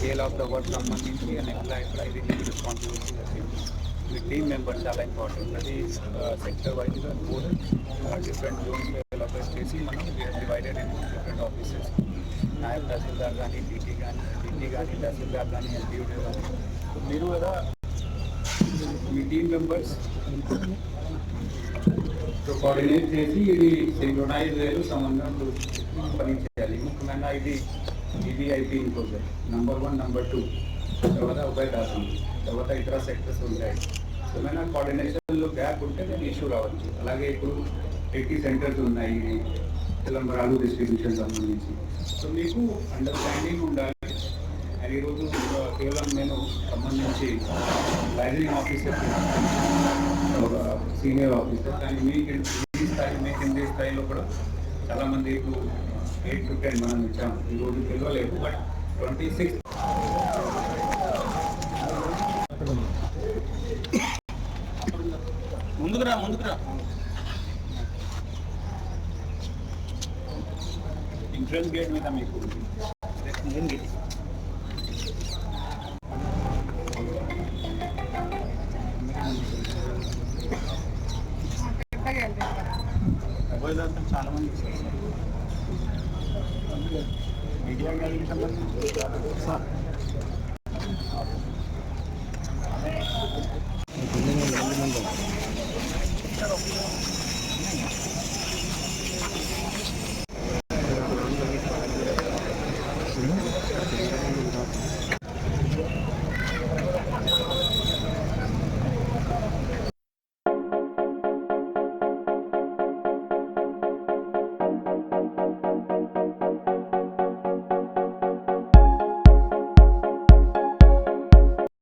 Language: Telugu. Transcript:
స్కేల్ ఆఫ్ ద వర్క్ సంబంధించి అండ్ ఎట్లా ఇది మీకు రెస్పాన్సిబిలిటీ వచ్చింది. మీ టీమ్ మెంబర్స్ చాలా ఇంపార్టెంట్. ప్రతి సెక్టర్ వైజ్గా బోర్డ్ డిఫరెంట్ జోన్స్ లొకేట్ చేసి మనం డివైడెడ్ ఇన్ డిఫరెంట్ ఆఫీసెస్. నాయబ్ తహసీల్దార్ కానీ డీటీ కానీ తహసీల్దార్ కానీ ఎల్పీయూడీ కానీ. సో మీరు కదా మీ టీమ్ మెంబర్స్ కోఆర్డినేట్ చేసి ఇది సింక్రొనైజ్ వేరు సమన్వయం పని చేయాలి. ముఖ్యమైన ఇది అయిపోయింది ప్రాజెక్ట్ నెంబర్ 1, నెంబర్ 2, తర్వాత ఉభయదాసం, తర్వాత ఇతర సెక్టర్స్ ఉంటాయి. ఏమైనా కోఆర్డినేషన్లో గ్యాప్ ఉంటే దానికి ఇష్యూ రావచ్చు. అలాగే ఇప్పుడు 80 సెంటర్స్ ఉన్నాయి తెలంగాణ డిస్ట్రిబ్యూషన్ సంబంధించి. సో మీకు అండర్స్టాండింగ్ ఉండాలి. అండ్ ఈరోజు కేవలం నేను సంబంధించి లైజనింగ్ ఆఫీసర్ సీనియర్ ఆఫీసర్, కానీ మీ కింది స్థాయిలో కూడా చాలామంది ఇప్పుడు 8 to 10 మనం ఇచ్చాము. ఈరోజు తెలియలేదు, బట్ 26 ముందుకురా ఇన్సూరెన్స్ గేట్ మీద మీకు చాలా మంది మీడియా సంబంధించి